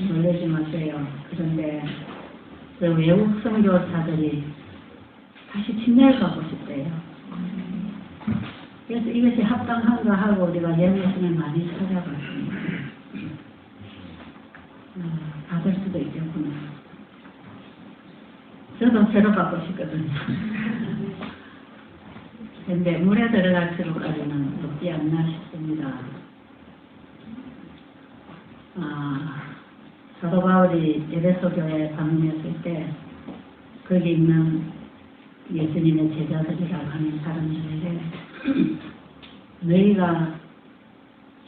놀라지 마세요. 그런데 그 외국 선교사들이 다시 침례를 받고 싶대요. 그래서 이것이 합당한가 하고 우리가 예매신을 많이 찾아봤습니다. 받을 수도 있겠구나. 저도 새로 받고 싶거든요. 근데 물에 들어갈 필요까지는 없지 않나 싶습니다. 사도 바울이 에베소 교회에 방문했을 때 거기 있는 예수님의 제자들이라고 하는 사람들에게 너희가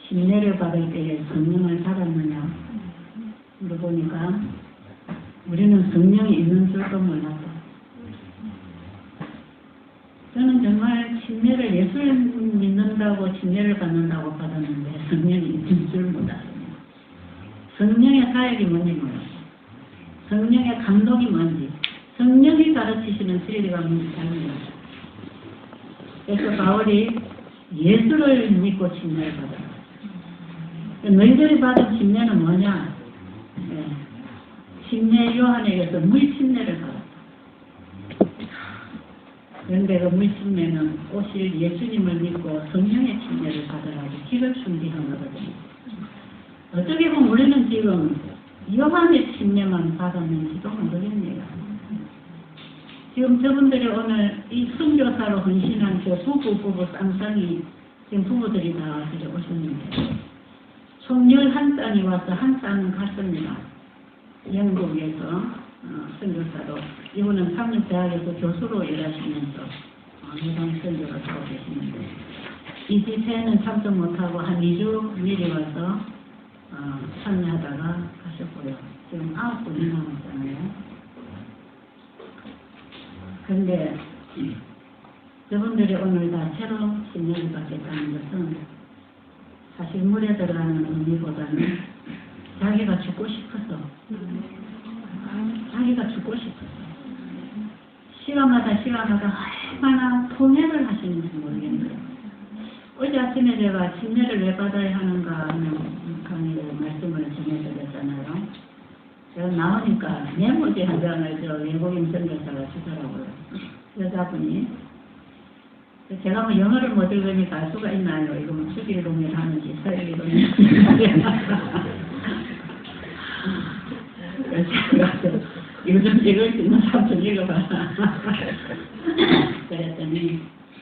침례를 받을 때에 성령을 받았느냐 물어보니까 우리는 성령이 있는 줄도 몰랐다. 저는 정말 침례를 예수를 믿는다고 침례를 받는다고 받았는데 성령이 있는 줄 몰랐습니다. 성령의 사역이 뭔지 몰랐어요. 성령의 감동이 뭔지, 성령이 가르치시는 진리가 뭔지 잘 몰랐어요. 그래서 바울이 예수를 믿고 침례를 받았어요. 너희들이 받은 침례는 뭐냐? 침례 요한에게서 물침례를 받았다. 그런데 그 물침례는 오실 예수님을 믿고 성령의 침례를 받으라고 길을 준비한 거거든요. 어떻게 보면 우리는 지금 요한의 침례만 받았는지도 모르겠네요. 지금 저분들이 오늘 이 선교사로 헌신한 그 부부 쌍쌍이 지금 부부들이 다 오셨는데 총 11쌍이 와서 한 쌍은 갔습니다. 영국에서 선교사로 이분은 상륙대학에서 교수로 일하시면서 해당 선교를 하고 계시는데 이 집회는 참석 못하고 한 2주 미리 와서 참여하다가 가셨고요. 지금 9분이 남았잖아요. 그런데 저분들이 오늘 다 새로 침례를 받겠다는 것은 사실 물에 들어가는 의미보다는 자기가 죽고 싶어서 시간마다 얼마나 통행을 하시는지 모르겠네요. 어제 아침에 제가 침례를 왜 받아야 하는가 하는 강의를 말씀을 전해드렸잖아요. 제가 나오니까 메모지 한 장을 저 외국인 선교사가 주더라고요. 여자분이. 제가 뭐 영어를 못 읽으니까 알 수가 있나요? 이거 뭐 수길동일 하는지 서일동일 하는지. 그래서 이거 좀 읽을 수 있는 사람 좀 읽어봐라. 그랬더니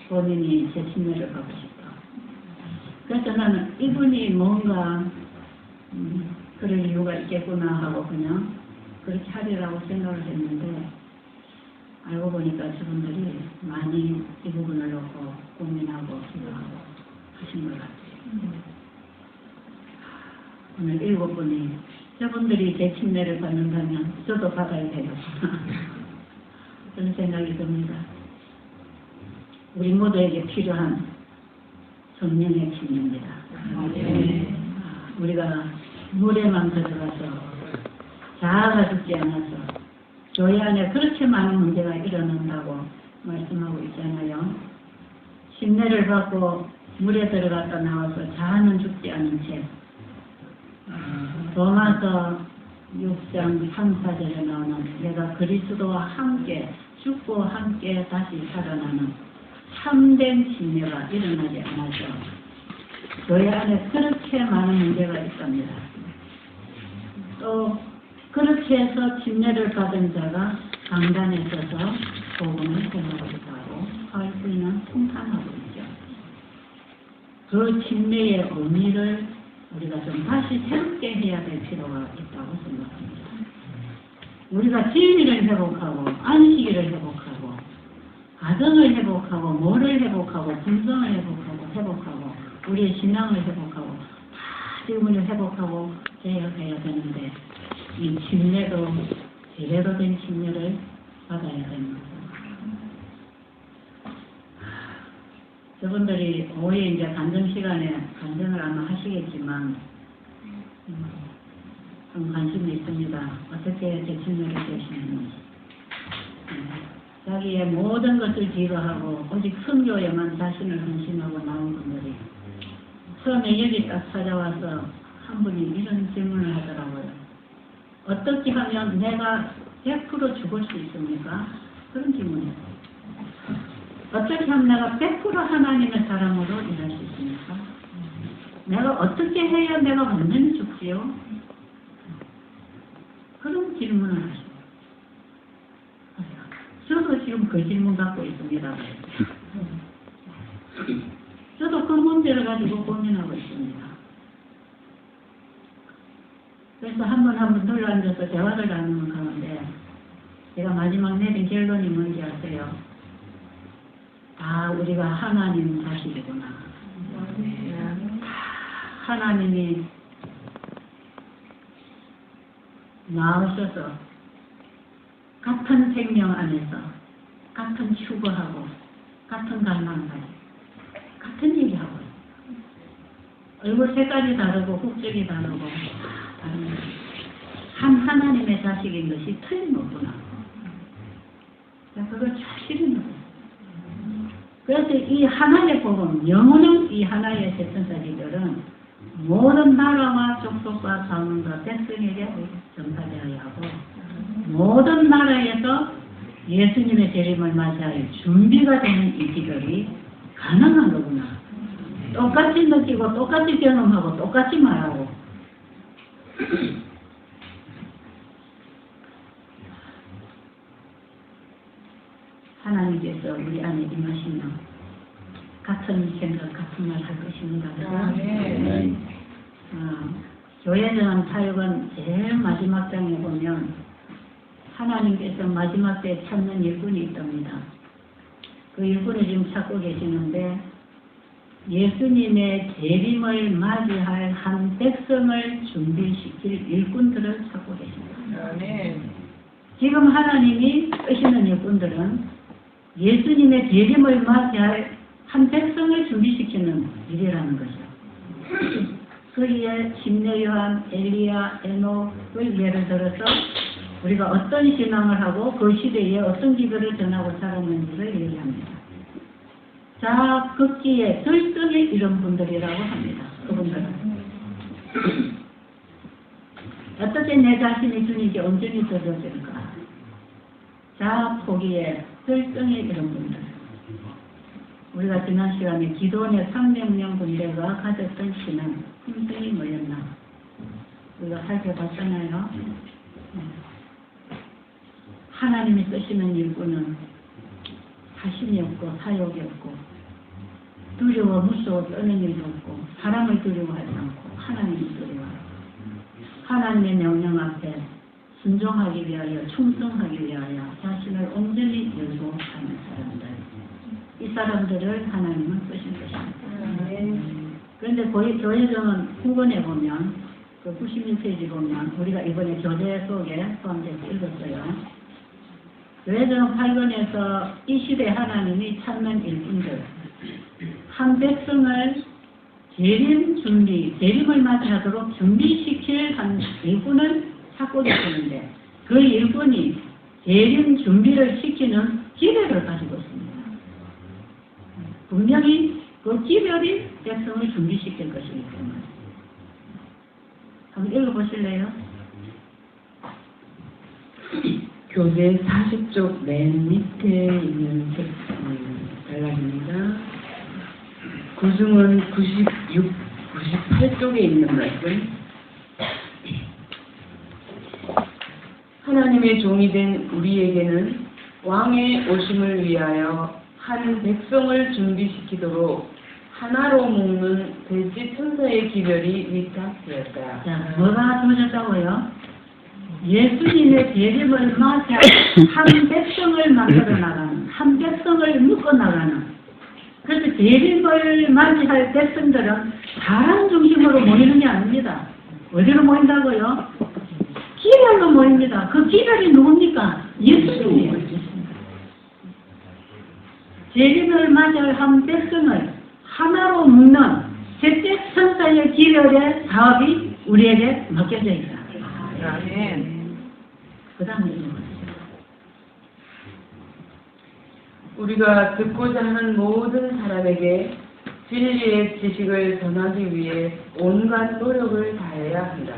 본인이 제 침례를 받고 싶다. 그래서 나는 이분이 뭔가 그럴 이유가 있겠구나 하고 그냥 그렇게 하리라고 생각을 했는데 알고 보니까 저분들이 많이 이 부분을 놓고 고민하고 기도하고 하신 것 같아요. 오늘 7분이 저분들이 제 침례를 받는다면 저도 받아야 되겠구나 그런 생각이 듭니다. 우리 모두에게 필요한 성령의 침례입니다. 우리가 물에만 들어가서 자아가 죽지 않아서 교회 안에 그렇게 많은 문제가 일어난다고 말씀하고 있잖아요. 침례를 받고 물에 들어갔다 나와서 자아는 죽지 않은 채 로마서 6장 3, 4절에 나오는 내가 그리스도와 함께 죽고 함께 다시 살아나는 참된 침례가 일어나지 않아서 교회 안에 그렇게 많은 문제가 있답니다. 또 그렇게 해서 침례를 받은 자가 강단에 서서 복음을 전하기도 하고 활부인은 통탄하고 있죠. 그 침례의 의미를 우리가 좀 다시 새롭게 해야 될 필요가 있다고 생각합니다. 우리가 진리를 회복하고 안식일을 회복하고 가정을 회복하고 뭐를 회복하고 분성을 회복하고 우리의 신앙을 회복하고 다 지금을 회복하고 개혁해야 되는데 이 침례도 제대로 된 침례를 받아야 됩니다. 저분들이 오후에 이제 간증 시간에 간증을 아마 하시겠지만 좀 관심이 있습니다. 어떻게 제 침례를 되시는지. 자기의 모든 것을 뒤로하고 오직 선교에만 자신을 헌신하고 나온 분들이 처음에 여기 딱 찾아와서 한 분이 이런 질문을 하더라고요. 어떻게 하면 내가 100% 죽을 수 있습니까? 그런 질문이에요. 어떻게 하면 내가 100% 하나님의 사람으로 일할 수 있습니까? 내가 어떻게 해야 내가 완전히 죽지요? 그런 질문을 하시고 저도 지금 그 질문 갖고 있습니다. 저도 그 문제를 가지고 고민하고 있습니다. 그래서 한 번 둘러앉아서 대화를 나누는 가운데 제가 마지막 내린 결론이 뭔지 아세요? 아, 우리가 하나님 자식이구나. 하나님이 나오셔서 같은 생명 안에서 같은 추구하고 같은 갈망까지 같은 얘기하고 얼굴 색깔이 다르고 국적이 다르고 한 하나님의 자식인 것이 틀림없구나. 그걸 사실은 거예요. 그래서 이 하나의 복음, 영원한 이 하나의 세천사기들은 모든 나라와 족속과 사문과 백성에게 전파되어야 하고 모든 나라에서 예수님의 재림을 맞이할 준비가 되는 이 기들이 가능한 거구나. 똑같이 느끼고 똑같이 경험하고 똑같이 말하고 하나님께서 우리 안에 임하시면 같은 생각, 같은 말 할 것입니다. 교회전 사역은 제일 마지막 장에 보면 하나님께서 마지막 때 찾는 일꾼이 있답니다. 그 일꾼을 지금 찾고 계시는데 예수님의 재림을 맞이할 한 백성을 준비시킬 일꾼들을 찾고 계십니다. 지금 하나님이 쓰시는 일꾼들은 예수님의 재림을 맞이할 한 백성을 준비시키는 일이라는 것이요. 그리에 심내요한, 엘리야, 에녹을 예를 들어서 우리가 어떤 신앙을 하고 그 시대에 어떤 기별을 전하고 살았는지를 얘기합니다. 자, 극기에 들썩에 이런 분들이라고 합니다. 그분들은 어떻게 내 자신이 주님께 온전히 드려질까? 자, 포기에 들썩에 이런 분들. 우리가 지난 시간에 기도원의 300명 군대가 가졌던 신은 힘성이 뭐였나? 우리가 살펴봤잖아요. 하나님이 쓰시는 일꾼은 자신이 없고 사욕이 없고 두려워 무서워 떠는 일도 없고 사람을 두려워하지 않고 하나님을 두려워하고 하나님의 명령 앞에 순종하기 위하여 충성하기 위하여 자신을 온전히 열고 하는 사람들. 이 사람들을 하나님은 쓰신 것입니다. 그런데 교회정은 후본에 보면 그 96페이지 보면 우리가 이번에 교재 속에 포함돼서 읽었어요. 교회정 8권에서 이 시대 하나님이 찾는 일꾼들 한 백성을 재림을 맞이하도록 준비시킬 한 일꾼을 찾고 계시는데 그 일꾼이 재림 준비를 시키는 기회를 가지고 있습니다. 분명히 그 기별이 백성을 준비시킬 것이기 때문에. 한번 읽어보실래요? 교재 40쪽 맨 밑에 있는 단락입니다. 구중은 98쪽에 있는 말씀. 하나님의 종이 된 우리에게는 왕의 오심을 위하여 한 백성을 준비시키도록 하나로 묶는 돼지 천사의 기별이 위탁되었다. 자, 뭐가 주어졌다고요? 예수님의 재림을 맞이할 한 백성을 만들어 나가는, 한 백성을 묶어 나가는. 그래서 재림을 맞이할 백성들은 사람 중심으로 모이는 게 아닙니다. 어디로 모인다고요? 기별로 모입니다. 그 기별이 누굽니까? 예수님이에요. 재림을 맞이할 한 백성을 하나로 묶는 셋째 천사의 기별의 사업이 우리에게 맡겨져 있다. 그 다음에 우리가 듣고자 하는 모든 사람에게 진리의 지식을 전하기 위해 온갖 노력을 다해야 한다.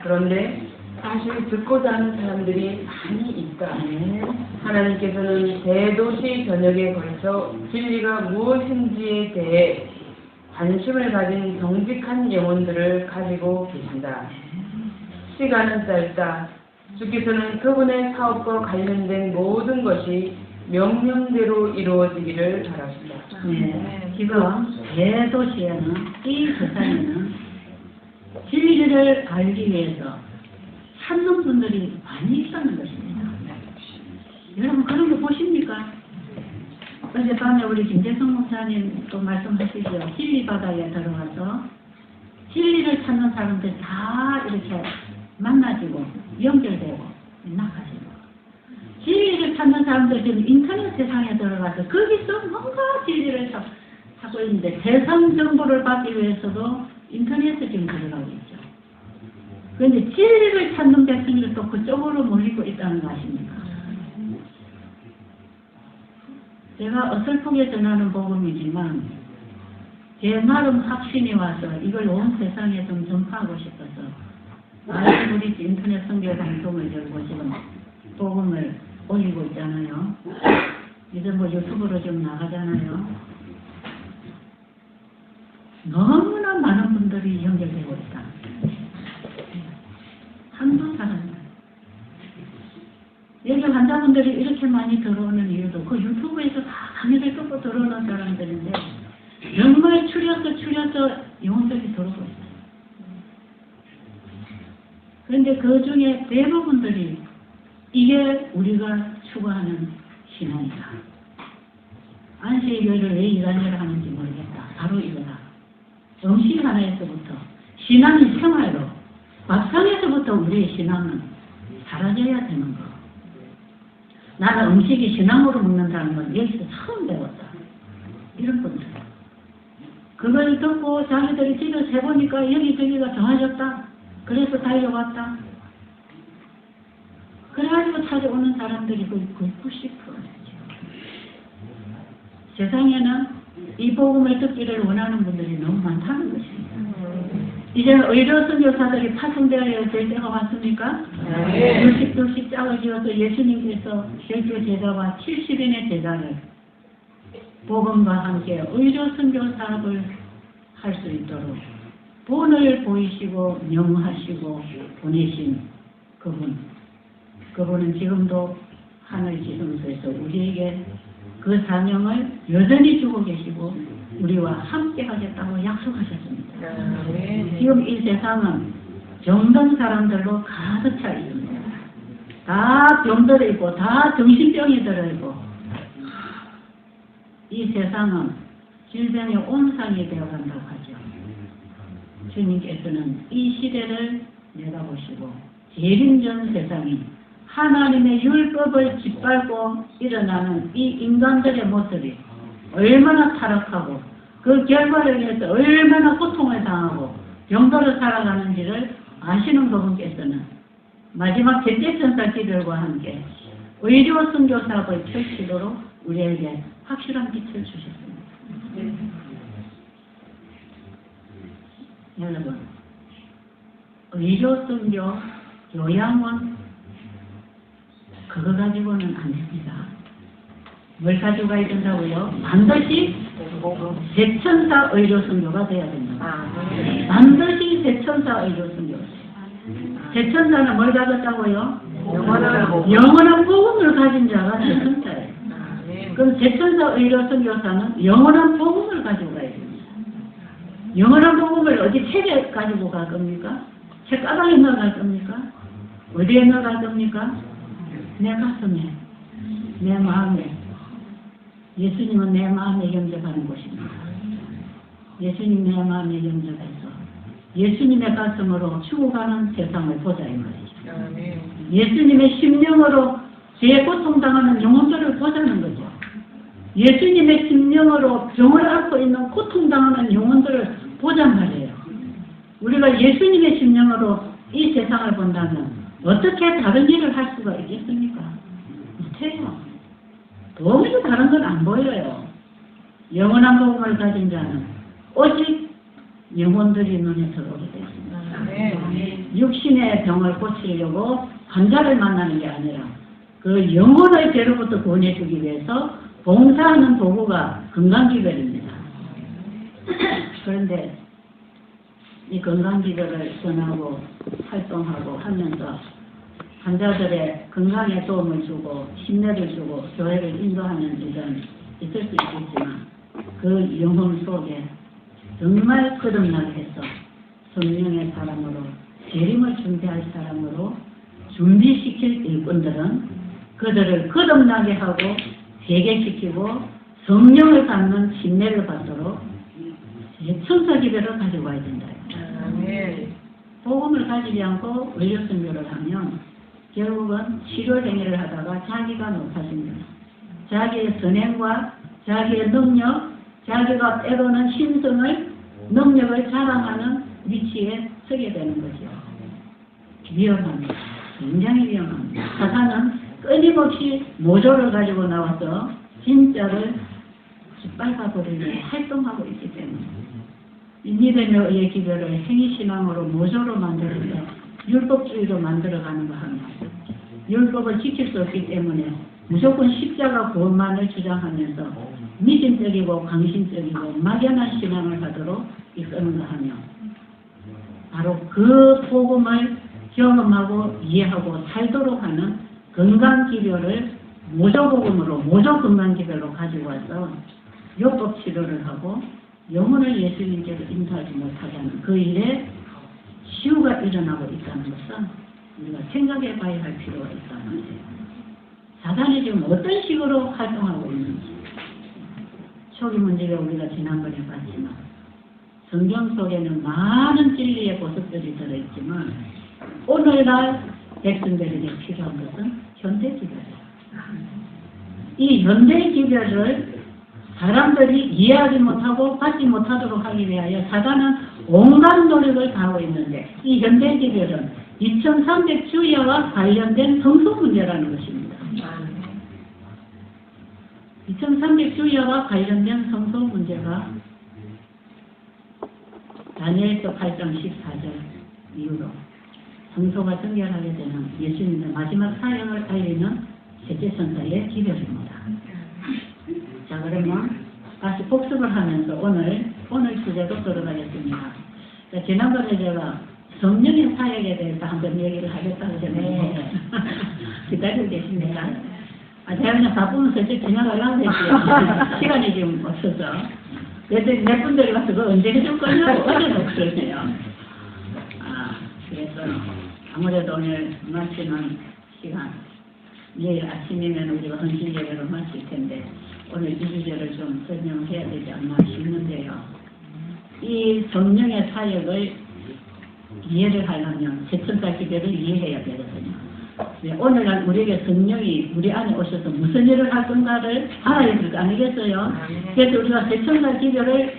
그런데 사실 듣고자 하는 사람들이 많이 있다. 하나님께서는 대도시 전역에 걸쳐 진리가 무엇인지에 대해 관심을 가진 정직한 영혼들을 가지고 계신다. 시간은 짧다. 주께서는 그분의 사업과 관련된 모든 것이 명령대로 이루어지기를 바랍니다. 네, 지금 대도시에는, 이 세상에는 진리를 알기 위해서 찾는 분들이 많이 있다는 것입니다. 여러분 그런 거 보십니까? 어젯밤에 우리 김재성 목사님 또 말씀하시죠. 진리 바다에 들어가서 진리를 찾는 사람들 다 이렇게 만나지고 연결되고 나가지고, 진리를 찾는 사람들 지금 인터넷 세상에 들어가서 거기서 뭔가 진리를 찾고 있는데, 세상 정보를 받기 위해서도 인터넷에 지금 들어가고 있죠. 그런데 진리를 찾는 백성들이 또 그쪽으로 몰리고 있다는 거 아십니까? 제가 어설프게 전하는 복음이지만 제 나름 확신이 와서 이걸 온 세상에 좀 전파하고 싶어서 많은 우리 인터넷 선교 방송을 열고 지금 복음을 올리고 있잖아요. 이제 뭐 유튜브로 좀 나가잖아요. 너무나 많은 분들이 연결되고 있다. 한두 사람. 여기 환자분들이 이렇게 많이 들어오는 이유도 그 유튜브에서 다 강의를 듣고 들어오는 사람들인데 정말 추려서 영혼들이 들어오고 있어요. 그런데 그 중에 대부분들이 이게 우리가 추구하는 신앙이다. 안식일을 왜 일하느라 하는지 모르겠다. 바로 이거다. 음식 하나에서부터 신앙이 생활로, 밥상에서부터 우리의 신앙은 사라져야 되는 거. 나는 음식이 신앙으로 먹는다는 건 여기서 처음 배웠다. 이런 분들. 그걸 듣고 자기들이 집에서 해보니까 여기저기가 좋아졌다. 그래서 달려왔다. 그래가지고 찾아오는 사람들이 거의 90%죠. 세상에는 이 복음을 듣기를 원하는 분들이 너무 많다는 것입니다. 이제 의료 선교사들이 파송되어야 될 때가 왔습니까? 네. 둘씩 짝을 지어서 예수님께서 12 제자와 70인의 제자를 복음과 함께 의료 선교 사업을 할 수 있도록 본을 보이시고 명하시고 보내신 그분은 지금도 하늘 지성소에서 우리에게 그 사명을 여전히 주고 계시고 우리와 함께 하겠다고 약속하셨습니다. 지금 이 세상은 병든 사람들로 가득 차 있습니다. 다 병들어 있고 다 정신병이 들어있고 이 세상은 질병의 온상이 되어간다고 하죠. 주님께서는 이 시대를 내다보시고 재림전 세상이 하나님의 율법을 짓밟고 일어나는 이 인간들의 모습이 얼마나 타락하고 그 결과를 위해서 얼마나 고통을 당하고 병들어 살아가는지를 아시는 그분께서는 마지막 전쟁천사 기별과 함께 의료 선교 사업을 펼치도록 우리에게 확실한 빛을 주셨습니다. 여러분, 의료 선교, 요양원 그거 가지고는 안 됩니다. 뭘 가지고 가야 된다고요? 반드시 대천사 의료 선교가 돼야 됩니다. 반드시 대천사 의료 선교. 대천사는 뭘 가졌다고요? 영원한 복음을 가진 자가 대천사예요. 그럼 대천사 의료 선교사는 영원한 복음을 가지고 가야 됩니다. 영원한 복음을 어디 책에 가지고 갈 겁니까? 책 가방에 넣어갈 겁니까? 어디에 넣어갈 겁니까? 내 가슴에, 내 마음에. 예수님은 내 마음에 영접하는 곳입니다. 예수님 내 마음에 영접해서 예수님의 가슴으로 죽어가는 세상을 보자 이 말이죠. 예수님의 심령으로 죄에 고통당하는 영혼들을 보자는 거죠. 예수님의 심령으로 병을 앓고 있는 고통당하는 영혼들을 보잔 말이에요. 우리가 예수님의 심령으로 이 세상을 본다면 어떻게 다른 일을 할 수가 있겠습니까? 못해요. 도무지 다른 건 안 보여요. 영원한 복음을 가진 자는 오직 영혼들이 눈에 들어오게 되었습니다. 육신의 병을 고치려고 환자를 만나는 게 아니라 그 영혼의 죄로부터 구원해주기 위해서 봉사하는 도구가 건강기별입니다. 그런데 이 건강기별을 전하고 활동하고 하면서 환자들의 건강에 도움을 주고 신뢰를 주고 교회를 인도하는 일은 있을 수 있겠지만 그 영혼 속에 정말 거듭나게 해서 성령의 사람으로 재림을 준비할 사람으로 준비시킬 일꾼들은 그들을 거듭나게 하고 회개시키고 성령을 갖는 신뢰를 받도록 천사기별을 가지고 와야 된다. 복음을 가지지 않고 의료선교를 하면 결국은 치료행위를 하다가 자기가 높아집니다. 자기의 선행과 자기의 능력, 자기가 때로는 신성을, 능력을 자랑하는 위치에 서게 되는 거죠. 위험합니다. 굉장히 위험합니다. 사탄은 끊임없이 모조를 가지고 나와서 진짜를 빨아버리려고 활동하고 있기 때문에 이 믿음에 의해 기별을 행위신앙으로 모조로 만들어서 율법주의로 만들어가는 거 합니다. 율법을 지킬 수 없기 때문에 무조건 십자가 구원만을 주장하면서 미진적이고 광신적이고 막연한 신앙을 하도록 이끄는가 하며 바로 그 복음을 경험하고 이해하고 살도록 하는 건강기별을 모조복음으로 모조건강기별로 가지고 와서 율법 치료를 하고 영혼을 예수님께로 인도하지 못하게 하는 그 일에 시우가 일어나고 있다는 것은 우리가 생각해 봐야 할 필요가 있다는 거예요. 사단이 지금 어떤 식으로 활동하고 있는지 초기 문제가 우리가 지난번에 봤지만 성경 속에는 많은 진리의 보석들이 들어있지만 오늘날 백성들에게 필요한 것은 현대기별이에요. 이 현대기별을 사람들이 이해하지 못하고 받지 못하도록 하기 위하여 사단은 온갖 노력을 다하고 있는데 이 현대기별은 2300주야와 관련된 성소 문제라는 것입니다. 2300주야와 관련된 성소 문제가 다니엘서 8장 14절 이후로 성소가 정결하게 되는 예수님의 마지막 사역을 알리는 셋째 천사의 기별입니다. 자, 그러면 다시 복습을 하면서 오늘 주제로 들어가겠습니다. 자, 지난번에 제가 성령의 사역에 대해서 한번 얘기를 하겠다고 전에 기다리고 계십니까? 제가 그냥 바쁘면 슬쩍 지나가려고 했어요. 시간이 지금 없어서. 그래서 몇 분들이 와서 그거 언제 해줄 거냐고 어려놓고 그러세요. 그래서 아무래도 오늘 마치는 시간, 내일 아침이면 우리가 헌신 예배로 마칠 텐데 오늘 이 주제를 좀 설명해야 되지 않나 싶는데요. 이 성령의 사역을 이해를 하려면 세천사 기별을 이해해야 되거든요. 오늘날 우리에게 성령이 우리 안에 오셔서 무슨 일을 할 건가를 알아야 될 거 아니겠어요? 그래서 우리가 세천사 기별을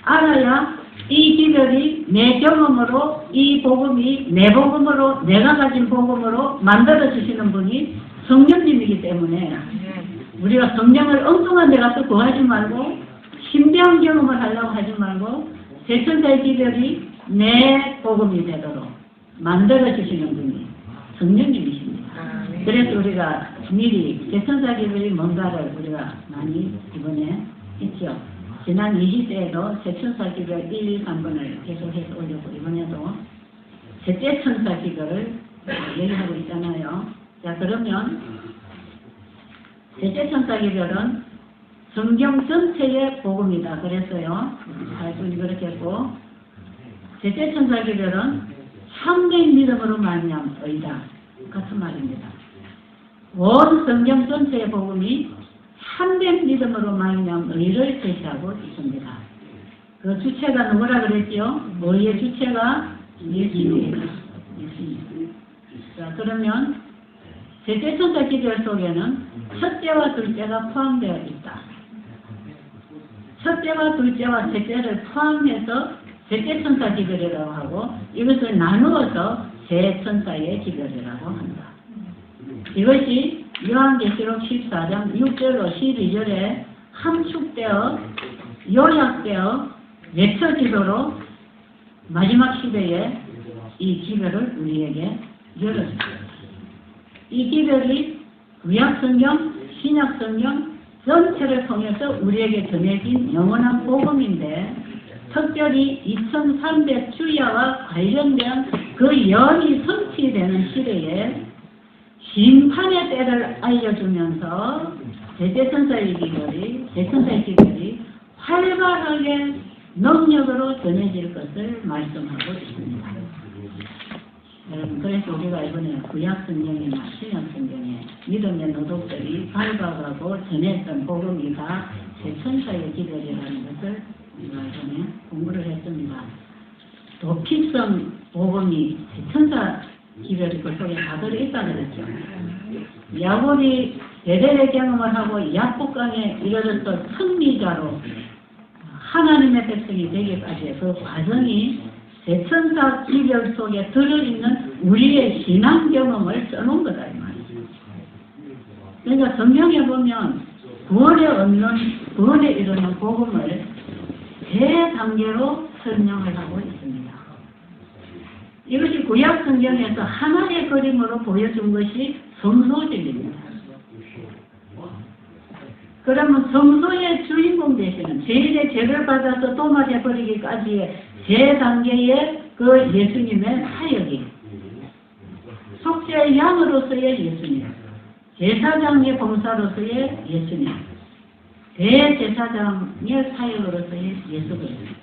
알아야 이 기별이 내 경험으로 이 복음이 내 복음으로 내가 가진 복음으로 만들어 주시는 분이 성령님이기 때문에 우리가 성령을 엉뚱한 데 가서 구하지 말고 신비한 경험을 하려고 하지 말고 세천사의 기별이 내 복음이 되도록 만들어 주시는 분이 성령님이십니다. 그래서 우리가 미리 세천사 기별이 뭔가를 우리가 많이 이번에 했죠. 지난 20대에도 세천사 기별 1, 3번을 계속해서 올렸고 이번에도 셋째 천사 기별을 얘기하고 있잖아요. 자, 그러면 셋째 천사 기별은 성경 전체의 복음이다 그랬어요. 잘 그렇게 했고 셋째 천사 기별은 참된 믿음으로 말미암아 의다 같은 말입니다. 온 성경 전체의 복음이 참된 믿음으로 말미암아 의를 제시하고 있습니다. 그 주체가 누구라 그랬죠? 의의 주체가 예수님입니다. 예수님. 자, 그러면 셋째 천사 기별 속에는 첫째와 둘째가 포함되어 있다. 첫째와 둘째와 셋째를 포함해서 셋째 천사 기별이라고 하고 이것을 나누어서 세 천사의 기별이라고 한다. 이것이 요한계시록 14장 6절로 12절에 함축되어 요약되어 외쳐지도록 마지막 시대에 이 기별을 우리에게 열어줍니다. 이 기별이 구약성경, 신약성경 전체를 통해서 우리에게 전해진 영원한 복음인데 특별히 2300주야와 관련된 그 연이 성취되는 시대에 심판의 때를 알려주면서 대제천사의 기별이 활발하게 능력으로 전해질 것을 말씀하고 있습니다. 여러분, 그래서 우리가 이번에 구약성경이나 신약성경에 믿음의 노동들이 발각하고 전했던 복음이 다 대천사의 기별이라는 것을 우리가 이번에 공부를 했습니다. 도피성 복음이 대천사 기별이 그 속에 다 들어있다 그랬죠. 야곱이 베델의 경험을 하고 약복강에 이르렀던 승리자로 하나님의 백성이 되기까지의 그 과정이 대천사 기별 속에 들어있는 우리의 신앙 경험을 써놓은 거다 이 말이죠. 그러니까 성경에 보면 구원에 이르는 복음을 세 단계로 설명을 하고 있습니다. 이것이 구약 성경에서 하나의 그림으로 보여준 것이 성소진입니다. 그러면 성소의 주인공 되시는 죄인의 죄를 받아서 도마에 버리기까지의 세 단계의 그 예수님의 사역이 속죄의 양으로서의 예수님, 제사장의 봉사로서의 예수님, 대제사장의 사역으로서의 예수 그리스도.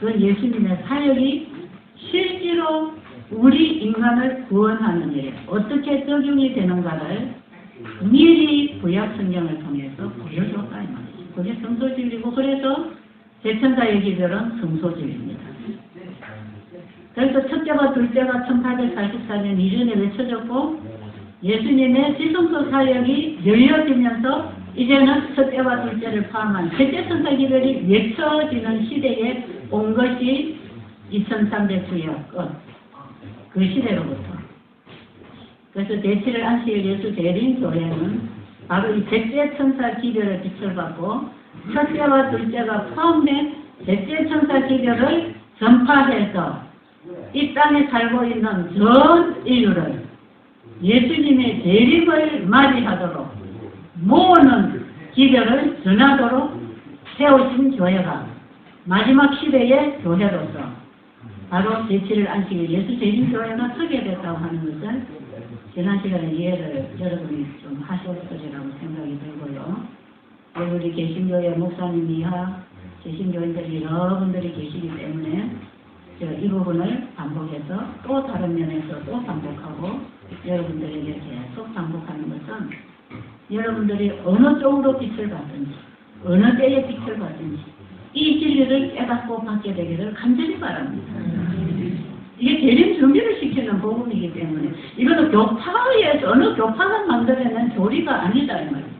그 예수님의 사역이 실제로 우리 인간을 구원하는 일에 어떻게 적용이 되는가를 미리 구약 성경을 통해서 보여줬다 이 말이죠. 그게 성소진리고 그래서 대천사의 기별은 성소진리입니다. 그래서 첫째와 둘째가 1844년 이전에 외쳐졌고 예수님의 지성소 사역이 열려지면서 이제는 첫째와 둘째를 포함한 셋째 천사 기별이 외쳐지는 시대에 온 것이 2300주야 끝. 그 시대로부터. 그래서 대치를 안식일 예수 대림 교회는 바로 이 셋째 천사 기별의 빛을 받고 첫째와 둘째가 포함된 셋째 천사 기별을 전파해서 이 땅에 살고 있는 전 인류를 예수님의 대림을 맞이하도록 모으는 기별을 전하도록 세우신 교회가 마지막 시대의 교회로서 바로 제7일 안식일 예수 대림교회가 서게 됐다고 하는 것은 지난 시간에 이해를 여러분이 좀 하셨으리라고 생각이 들고요. 우리 개신교회 목사님 이하 개신교인들이 여러분들이 계시기 때문에 이 부분을 반복해서 또 다른 면에서 또 반복하고 여러분들에게 계속 반복하는 것은 여러분들이 어느 쪽으로 빛을 받든지 어느 때에 빛을 받든지 이 진리를 깨닫고 받게 되기를 간절히 바랍니다. 이게 대림 준비를 시키는 복음이기 때문에 이거는 교파에 어느 교파가 만들어낸 조리가 아니다 이 말이에요.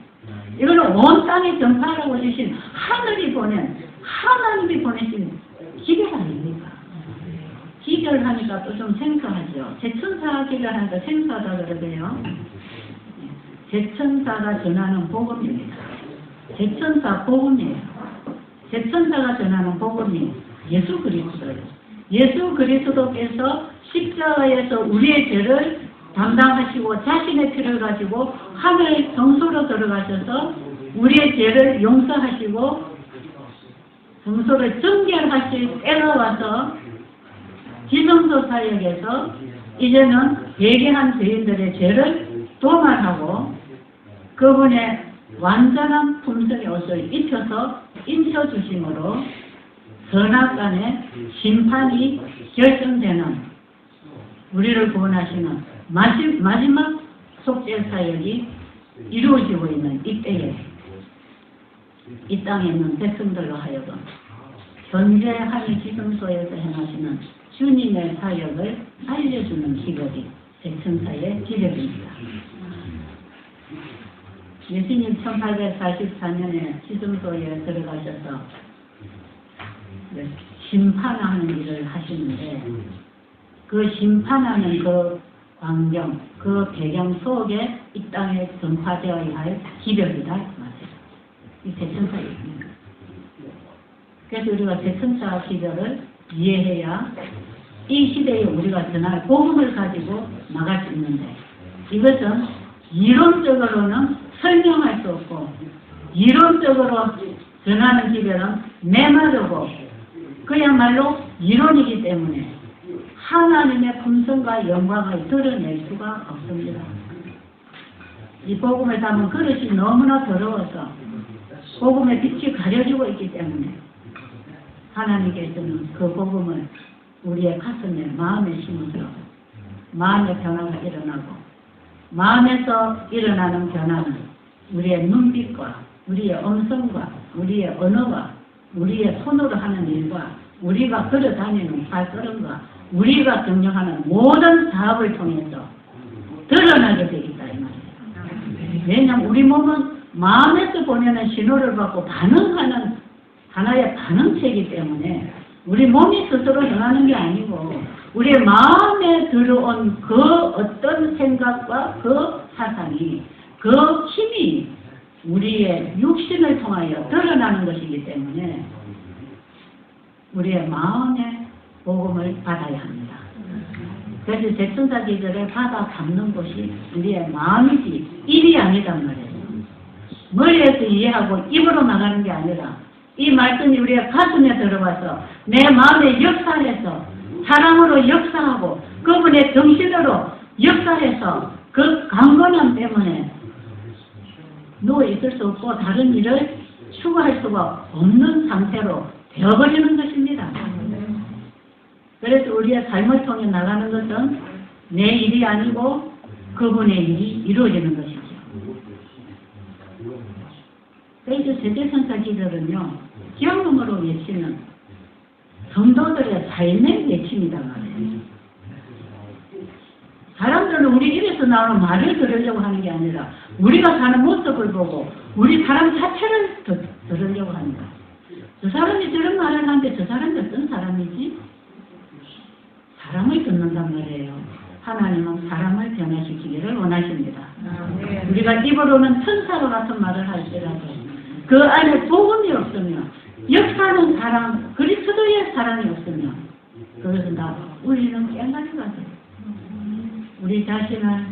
이거는 온 땅에 전파하라고 주신 하늘이 보낸 하나님이 보내신 기별 아닙니까? 기별하니까 또 좀 생소하죠. 제천사 기별하니까 생소하다 그러고요. 제천사가 전하는 복음입니다. 제천사 복음이에요. 제천사가 전하는 복음이 예수 그리스도예요. 예수 그리스도께서 십자가에서 우리의 죄를 담당하시고 자신의 피를 가지고 하늘 성소로 들어가셔서 우리의 죄를 용서하시고 성소를 정결하실 때가 와서 지성소 사역에서 이제는 회개한 죄인들의 죄를 도말하고 그분의 완전한 품성의 옷을 입혀서 인쳐주심으로 선악간의 심판이 결정되는 우리를 구원하시는 마지막 속죄 사역이 이루어지고 있는 이때에 이 땅에 있는 백성들로 하여금 현재 하늘 지성소에서 행하시는 주님의 사역을 알려주는 기별이 대천사의 기별입니다. 예수님 1844년에 지성소에 들어가셔서 심판하는 일을 하시는데 그 심판하는 그 광경, 그 배경 속에 이 땅에 전파되어야 할 기별이다. 맞아요. 이 대천사입니다. 그래서 우리가 대천사 기별을 이해해야 이 시대에 우리가 전할 복음을 가지고 나갈 수 있는데 이것은 이론적으로는 설명할 수 없고 이론적으로 전하는 기별은 메마르고 그야말로 이론이기 때문에 하나님의 품성과 영광을 드러낼 수가 없습니다. 이 복음을 담은 그릇이 너무나 더러워서 복음의 빛이 가려지고 있기 때문에 하나님께서는 그 복음을 우리의 가슴에 마음에 심어서 마음의 변화가 일어나고 마음에서 일어나는 변화는 우리의 눈빛과 우리의 음성과 우리의 언어와 우리의 손으로 하는 일과 우리가 걸어다니는 발걸음과 우리가 경영하는 모든 사업을 통해서 드러나게 되겠다 이 말이에요. 왜냐하면 우리 몸은 마음에서 보내는 신호를 받고 반응하는 하나의 반응체이기 때문에 우리 몸이 스스로 정하는 게 아니고 우리의 마음에 들어온 그 어떤 생각과 그 사상이 그 힘이 우리의 육신을 통하여 드러나는 것이기 때문에 우리의 마음의 복음을 받아야 합니다. 그래서 제천사지들을 받아 담는 것이 우리의 마음이지 입이 아니단 말이에요. 머리에서 이해하고 입으로 나가는 게 아니라 이 말씀이 우리의 가슴에 들어와서 내 마음에 역사해서 사랑으로 역사하고 그분의 정신으로 역사해서 그 강건함 때문에 누워 있을 수 없고 다른 일을 추구할 수가 없는 상태로 되어버리는 것입니다. 그래서 우리의 삶을 통해 나가는 것은 내 일이 아니고 그분의 일이 이루어지는 것이죠. 그래서 세대천사기들은요 경험으로 외치는 성도들의 삶의 외침이란 말이에요. 사람들은 우리 입에서 나오는 말을 들으려고 하는 게 아니라 우리가 사는 모습을 보고 우리 사람 자체를 들으려고 합니다. 저 사람이 저런 말을 하는데 저 사람이 어떤 사람이지? 사람을 듣는단 말이에요. 하나님은 사람을 변화시키기를 원하십니다. 우리가 입으로는 천사로 같은 말을 할지라도 그 안에 복음이 없으면 역사는 사람, 그리스도의 사랑이 없으면 그것은 다 우리는 깽가리가 돼요. 우리 자신을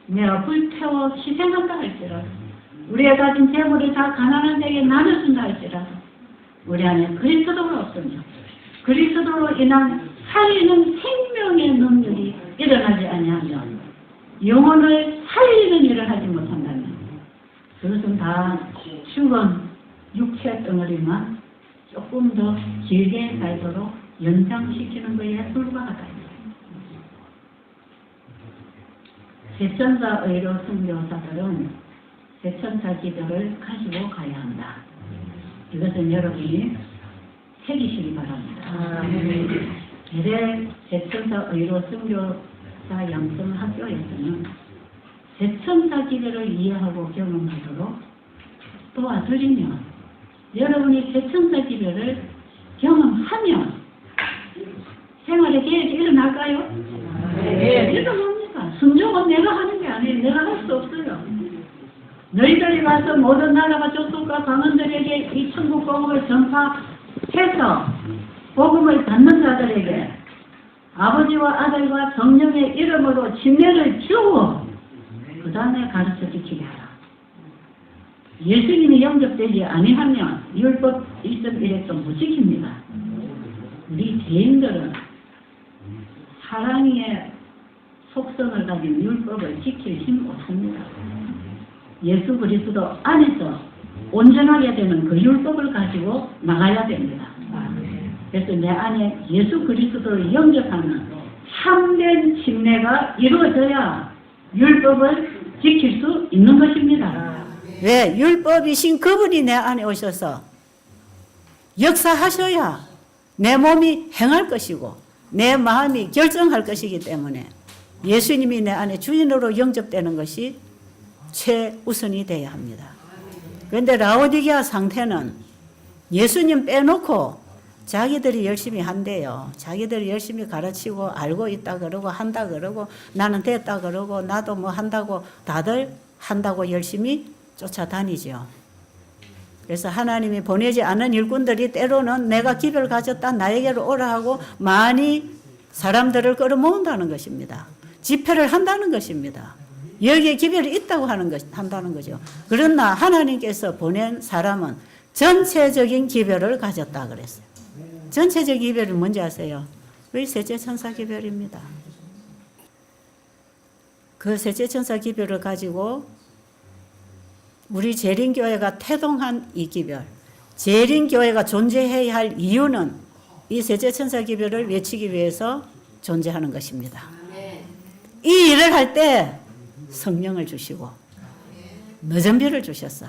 내가 불태워 희생한다 할지라도 우리가 가진 재물을 다 가난한 자에게 나눠준다 할지라도 우리 안에 그리스도가 없으면 그리스도로 인한 살리는 생명의 능력이 일어나지 아니하면 영혼을 살리는 일을 하지 못한다면 그것은 다 죽은 육체 덩어리만 조금 더 길게 살도록 연장시키는 것에 불과하다. 세천사 의로 선교사들은 세천사 기도를 가지고 가야 한다. 이것은 여러분이 새기시기 바랍니다. 미래 세천사 의로 선교사 양성학교에서는 세천사 기도를 이해하고 경험하도록 도와드리면 여러분이 세천사 기도를 경험하면 생활의 계획이 일어날까요? 네. 일어납니다. 순종은 내가 하는 게 아니에요. 내가 할 수 없어요. 너희들이 가서 모든 나라가 족속과 방언들에게 이 천국 복음을 전파해서 복음을 받는 자들에게 아버지와 아들과 성령의 이름으로 침례를 주고 그 다음에 가르쳐 지키게 하라. 예수님이 영접되지 아니하면 율법 일점 일획도 못 지킵니다. 우리 죄인들은 사랑의 속성을 가진 율법을 지키지 못합니다. 예수 그리스도 안에서 온전하게 되는 그 율법을 가지고 나가야 됩니다. 그래서 내 안에 예수 그리스도를 영접하는 참된 침례가 이루어져야 율법을 지킬 수 있는 것입니다. 왜? 율법이신 그분이 내 안에 오셔서 역사하셔야 내 몸이 행할 것이고 내 마음이 결정할 것이기 때문에 예수님이 내 안에 주인으로 영접되는 것이 최우선이 되어야 합니다. 그런데 라오디게아 상태는 예수님 빼놓고 자기들이 열심히 한대요. 자기들이 열심히 가르치고 알고 있다 그러고 한다 그러고 나는 됐다 그러고 나도 뭐 한다고 다들 한다고 열심히 쫓아다니죠. 그래서 하나님이 보내지 않은 일꾼들이 때로는 내가 기별을 가졌다 나에게로 오라 하고 많이 사람들을 끌어모은다는 것입니다. 집회를 한다는 것입니다. 여기에 기별이 있다고 한다는 거죠. 그러나 하나님께서 보낸 사람은 전체적인 기별을 가졌다 그랬어요. 전체적인 기별이 뭔지 아세요? 왜 셋째 천사 기별입니다. 그 셋째 천사 기별을 가지고 우리 재림교회가 태동한 이 기별, 재림교회가 존재해야 할 이유는 이 셋째 천사 기별을 외치기 위해서 존재하는 것입니다. 이 일을 할 때 성령을 주시고 너전비를 주셨어.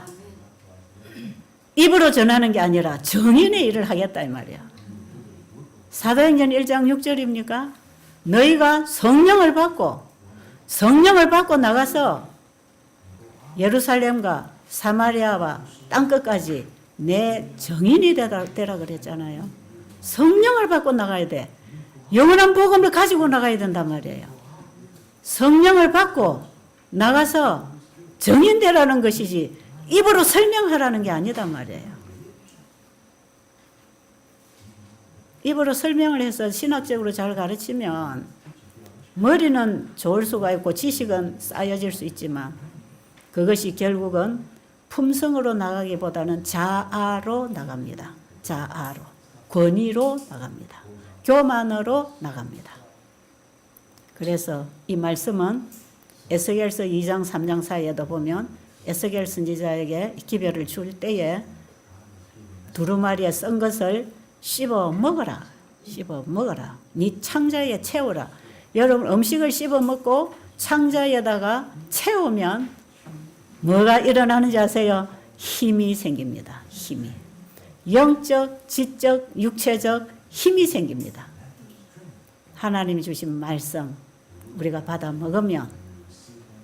입으로 전하는 게 아니라 정인의 일을 하겠다 이 말이야. 사도행전 1장 6절입니까? 너희가 성령을 받고 나가서 예루살렘과 사마리아와 땅끝까지 내 정인이 되라 그랬잖아요. 성령을 받고 나가야 돼. 영원한 복음을 가지고 나가야 된단 말이에요. 성령을 받고 나가서 정인 되라는 것이지 입으로 설명하라는 게 아니단 말이에요. 입으로 설명을 해서 신학적으로 잘 가르치면 머리는 좋을 수가 있고 지식은 쌓여질 수 있지만 그것이 결국은 품성으로 나가기보다는 자아로 나갑니다. 자아로. 권위로 나갑니다. 교만으로 나갑니다. 그래서 이 말씀은 에스겔서 2장 3장 사이에도 보면 에스겔 선지자에게 기별을 줄 때에 두루마리에 썬 것을 씹어 먹어라. 씹어 먹어라. 네 창자에 채우라. 여러분 음식을 씹어 먹고 창자에다가 채우면 뭐가 일어나는지 아세요? 힘이 생깁니다. 힘이. 영적, 지적, 육체적 힘이 생깁니다. 하나님이 주신 말씀 우리가 받아 먹으면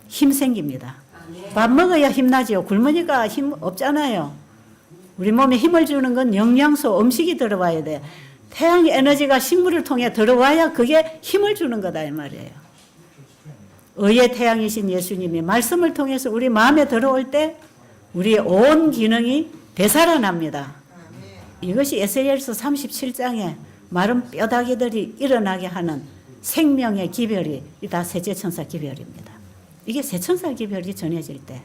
힘 생깁니다. 밥 먹어야 힘나지요. 굶으니까 힘 없잖아요. 우리 몸에 힘을 주는 건 영양소, 음식이 들어와야 돼. 태양의 에너지가 식물을 통해 들어와야 그게 힘을 주는 거다 이 말이에요. 의의 태양이신 예수님이 말씀을 통해서 우리 마음에 들어올 때 우리의 온 기능이 되살아납니다. 이것이 에스겔서 37장에 마른 뼈다귀들이 일어나게 하는 생명의 기별이 다 셋째 천사 기별입니다. 이게 세 천사 기별이 전해질 때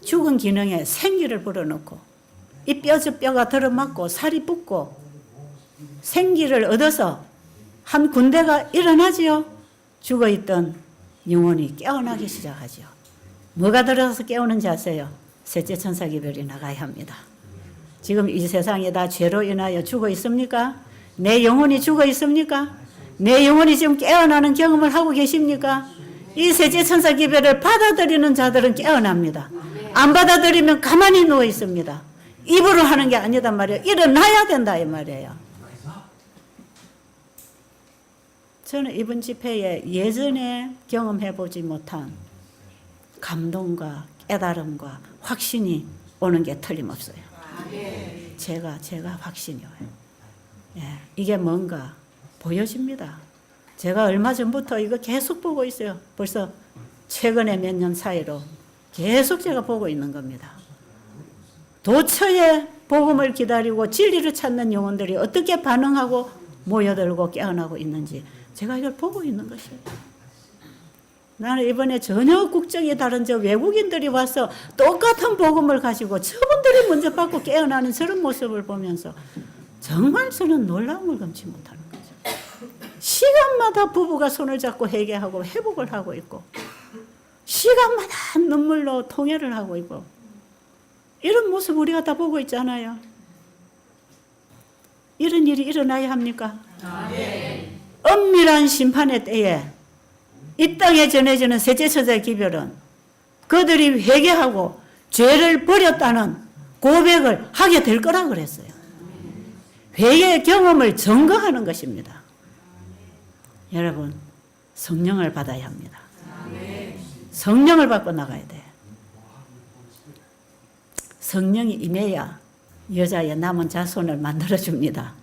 죽은 기능에 생기를 불어넣고 이 뼈가 들어맞고 살이 붙고 생기를 얻어서 한 군대가 일어나지요. 죽어있던 영혼이 깨어나기 시작하죠. 뭐가 들어서 깨우는지 아세요? 셋째 천사 기별이 나가야 합니다. 지금 이 세상에 다 죄로 인하여 죽어 있습니까? 내 영혼이 죽어 있습니까? 내 영혼이 지금 깨어나는 경험을 하고 계십니까? 이 셋째 천사 기별을 받아들이는 자들은 깨어납니다. 안 받아들이면 가만히 누워 있습니다. 입으로 하는 게 아니단 말이에요. 일어나야 된다 이 말이에요. 저는 이번 집회에 예전에 경험해보지 못한 감동과 깨달음과 확신이 오는 게 틀림없어요. 제가 확신이 와요. 예, 이게 뭔가 보여집니다. 제가 얼마 전부터 이거 계속 보고 있어요. 벌써 최근에 몇 년 사이로 계속 제가 보고 있는 겁니다. 도처에 복음을 기다리고 진리를 찾는 영혼들이 어떻게 반응하고 모여들고 깨어나고 있는지 제가 이걸 보고 있는 것이에요. 나는 이번에 전혀 국적이 다른 저 외국인들이 와서 똑같은 복음을 가지고 저분들이 먼저 받고 깨어나는 저런 모습을 보면서 정말 저는 놀라움을 금치 못하는 거죠. 시간마다 부부가 손을 잡고 회개하고 회복을 하고 있고 시간마다 눈물로 통회를 하고 있고 이런 모습 우리가 다 보고 있잖아요. 이런 일이 일어나야 합니까? 엄밀한 심판의 때에 이 땅에 전해지는 셋째 천사의 기별은 그들이 회개하고 죄를 버렸다는 고백을 하게 될 거라 그랬어요. 회개의 경험을 증거하는 것입니다. 여러분, 성령을 받아야 합니다. 성령을 받고 나가야 돼. 성령이 임해야 여자의 남은 자손을 만들어줍니다.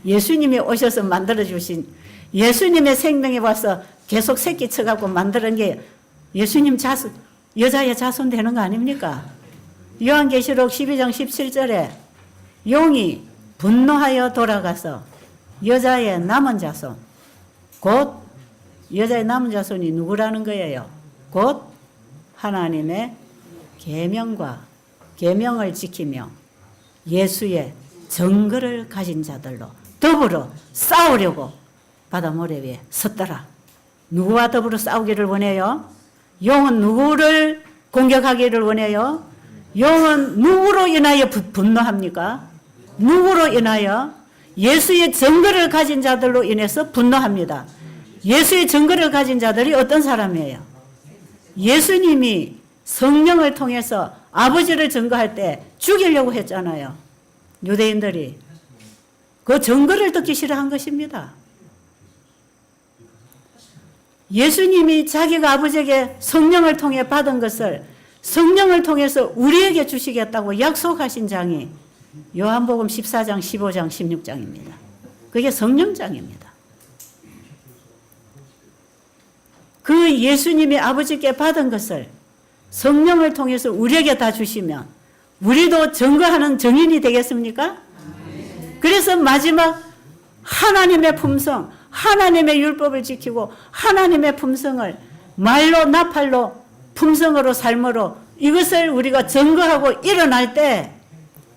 예수님이 오셔서 만들어주신 예수님의 생명에 와서 계속 새끼 쳐갖고 만드는 게 예수님 자손, 여자의 자손 되는 거 아닙니까? 요한계시록 12장 17절에 용이 분노하여 돌아가서 여자의 남은 자손, 곧 여자의 남은 자손이 누구라는 거예요? 곧 하나님의 계명을 지키며 예수의 증거를 가진 자들로 더불어 싸우려고 바다 모래 위에 섰더라. 누구와 더불어 싸우기를 원해요? 용은 누구를 공격하기를 원해요? 용은 누구로 인하여 분노합니까? 누구로 인하여? 예수의 증거를 가진 자들로 인해서 분노합니다. 예수의 증거를 가진 자들이 어떤 사람이에요? 예수님이 성령을 통해서 아버지를 증거할 때 죽이려고 했잖아요. 유대인들이. 그 증거를 듣기 싫어한 것입니다. 예수님이 자기가 아버지에게 성령을 통해 받은 것을 성령을 통해서 우리에게 주시겠다고 약속하신 장이 요한복음 14장, 15장, 16장입니다. 그게 성령장입니다. 그 예수님이 아버지께 받은 것을 성령을 통해서 우리에게 다 주시면 우리도 증거하는 증인이 되겠습니까? 그래서 마지막 하나님의 품성, 하나님의 율법을 지키고 하나님의 품성을 말로 나팔로 품성으로 삶으로 이것을 우리가 증거하고 일어날 때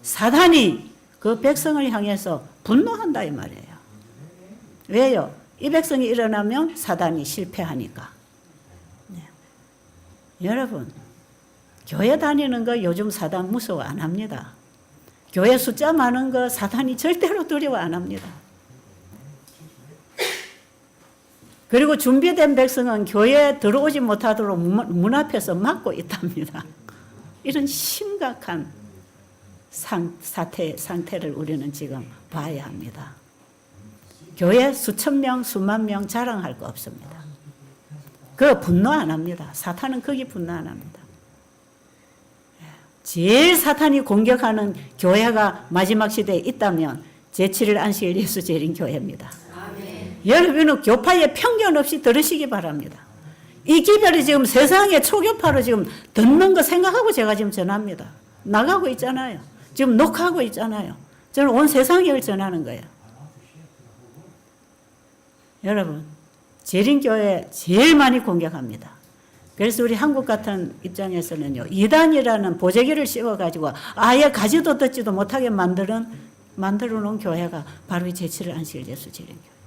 사단이 그 백성을 향해서 분노한다 이 말이에요. 왜요? 이 백성이 일어나면 사단이 실패하니까. 네. 여러분, 교회 다니는 거 요즘 사단 무서워 안 합니다. 교회 숫자 많은 거 사단이 절대로 두려워 안 합니다. 그리고 준비된 백성은 교회에 들어오지 못하도록 문 앞에서 막고 있답니다. 이런 심각한 상태를 우리는 지금 봐야 합니다. 교회 수천 명, 수만 명 자랑할 거 없습니다. 그 분노 안 합니다. 사탄은 거기 분노 안 합니다. 제일 사탄이 공격하는 교회가 마지막 시대에 있다면 제7일 안식일 예수 재림 교회입니다. 여러분은 교파에 편견 없이 들으시기 바랍니다. 이 기별이 지금 세상에 초교파로 지금 듣는 거 생각하고 제가 지금 전합니다. 나가고 있잖아요. 지금 녹화하고 있잖아요. 저는 온 세상에 전하는 거예요. 여러분, 재림교회 제일 많이 공격합니다. 그래서 우리 한국 같은 입장에서는요, 이단이라는 보재기를 씌워가지고 아예 가지도 듣지도 못하게 만들어 놓은 교회가 바로 이 제7일 안식일 예수 재림교회.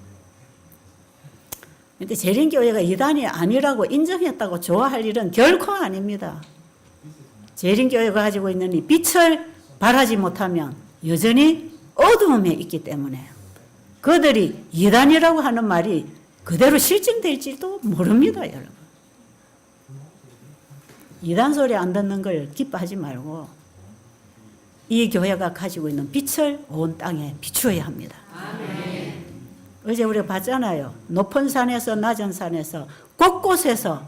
근데 재림교회가 이단이 아니라고 인정했다고 좋아할 일은 결코 아닙니다. 재림교회가 가지고 있는 이 빛을 발하지 못하면 여전히 어두움에 있기 때문에 그들이 이단이라고 하는 말이 그대로 실증될지도 모릅니다, 여러분. 이단 소리 안 듣는 걸 기뻐하지 말고 이 교회가 가지고 있는 빛을 온 땅에 비추어야 합니다. 아멘. 어제 우리가 봤잖아요. 높은 산에서 낮은 산에서 곳곳에서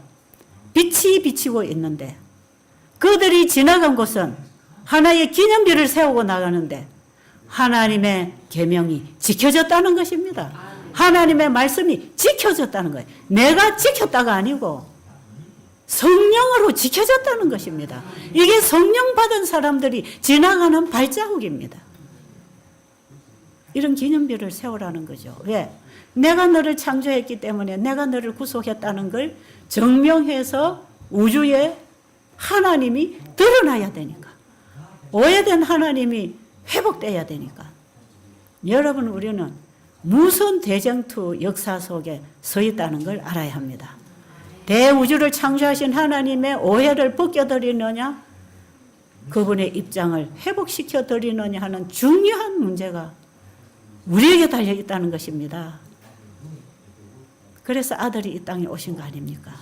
빛이 비치고 있는데 그들이 지나간 곳은 하나의 기념비를 세우고 나가는데 하나님의 계명이 지켜졌다는 것입니다. 하나님의 말씀이 지켜졌다는 거예요. 내가 지켰다가 아니고 성령으로 지켜졌다는 것입니다. 이게 성령 받은 사람들이 지나가는 발자국입니다. 이런 기념비를 세우라는 거죠. 왜? 내가 너를 창조했기 때문에 내가 너를 구속했다는 걸 증명해서 우주에 하나님이 드러나야 되니까. 오해된 하나님이 회복돼야 되니까. 여러분, 우리는 무슨 대쟁투 역사 속에 서 있다는 걸 알아야 합니다. 대우주를 창조하신 하나님의 오해를 벗겨드리느냐, 그분의 입장을 회복시켜드리느냐 하는 중요한 문제가 우리에게 달려있다는 것입니다. 그래서 아들이 이 땅에 오신 거 아닙니까?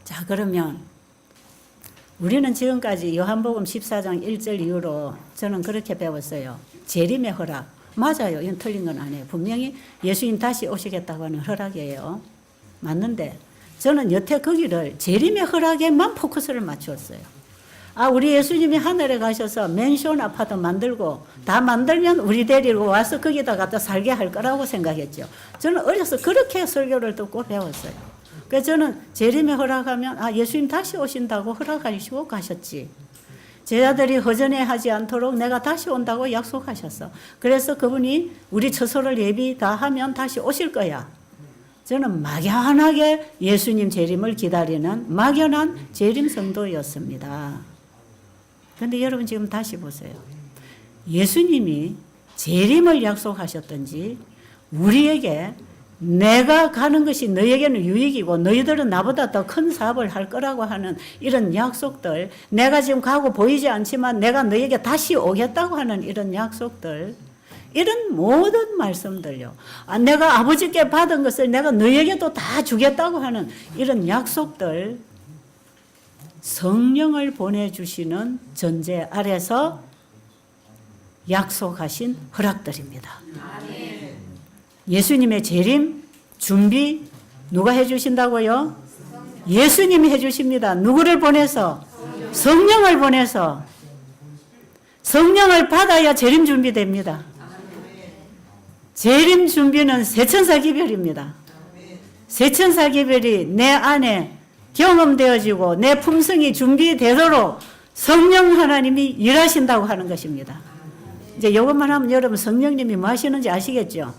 자, 그러면 우리는 지금까지 요한복음 14장 1절 이후로 저는 그렇게 배웠어요. 재림의 허락. 맞아요. 이건 틀린 건 아니에요. 분명히 예수님 다시 오시겠다고 하는 허락이에요. 맞는데 저는 여태 거기를 재림의 허락에만 포커스를 맞추었어요. 아, 우리 예수님이 하늘에 가셔서 맨션 아파트 만들고 다 만들면 우리 데리고 와서 거기다 갖다 살게 할 거라고 생각했죠. 저는 어려서 그렇게 설교를 듣고 배웠어요. 그래서 저는 재림의 허락하면 아, 예수님 다시 오신다고 허락하시고 가셨지. 제자들이 허전해하지 않도록 내가 다시 온다고 약속하셨어. 그래서 그분이 우리 처소를 예비 다 하면 다시 오실 거야. 저는 막연하게 예수님 재림을 기다리는 막연한 재림 성도였습니다. 그런데 여러분 지금 다시 보세요. 예수님이 재림을 약속하셨든지 우리에게 내가 가는 것이 너에게는 유익이고 너희들은 나보다 더 큰 사업을 할 거라고 하는 이런 약속들, 내가 지금 가고 보이지 않지만 내가 너에게 다시 오겠다고 하는 이런 약속들, 이런 모든 말씀들요. 내가 아버지께 받은 것을 내가 너에게도 다 주겠다고 하는 이런 약속들, 성령을 보내주시는 전제 아래서 약속하신 허락들입니다. 예수님의 재림 준비 누가 해주신다고요? 예수님이 해주십니다. 누구를 보내서? 성령을 보내서. 성령을 받아야 재림 준비됩니다. 재림 준비는 세천사 기별입니다. 세천사 기별이 내 안에 경험되어지고 내 품성이 준비되도록 성령 하나님이 일하신다고 하는 것입니다. 이제 이것만 하면 여러분 성령님이 뭐 하시는지 아시겠죠?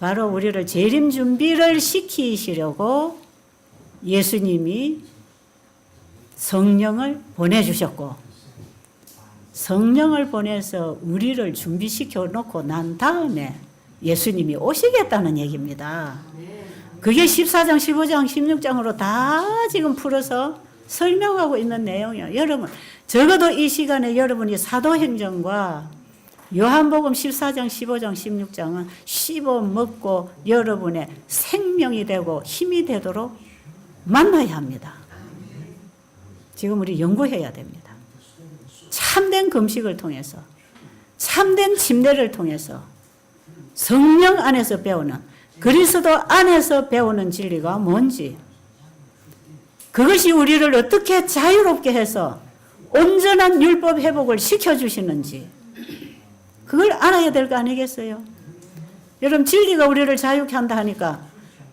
바로 우리를 재림 준비를 시키시려고 예수님이 성령을 보내주셨고, 성령을 보내서 우리를 준비시켜 놓고 난 다음에 예수님이 오시겠다는 얘기입니다. 그게 14장, 15장, 16장으로 다 지금 풀어서 설명하고 있는 내용이에요. 여러분, 적어도 이 시간에 여러분이 사도행전과 요한복음 14장, 15장, 16장은 씹어 먹고 여러분의 생명이 되고 힘이 되도록 만나야 합니다. 지금 우리 연구해야 됩니다. 참된 금식을 통해서, 참된 침례를 통해서 성령 안에서 배우는, 그리스도 안에서 배우는 진리가 뭔지, 그것이 우리를 어떻게 자유롭게 해서 온전한 율법 회복을 시켜주시는지 그걸 알아야 될 거 아니겠어요? 여러분, 진리가 우리를 자유케 한다 하니까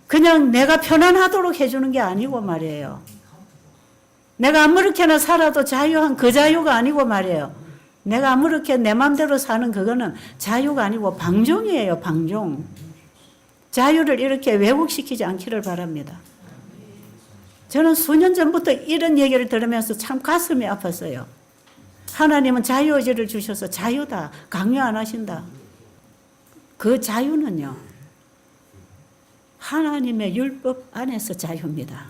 그냥 내가 편안하도록 해주는 게 아니고 말이에요. 내가 아무렇게나 살아도 자유한 그 자유가 아니고 말이에요. 내가 아무렇게 내 마음대로 사는 그거는 자유가 아니고 방종이에요. 방종. 자유를 이렇게 왜곡시키지 않기를 바랍니다. 저는 수년 전부터 이런 얘기를 들으면서 참 가슴이 아팠어요. 하나님은 자유의지를 주셔서 자유다, 강요 안 하신다. 그 자유는요, 하나님의 율법 안에서 자유입니다.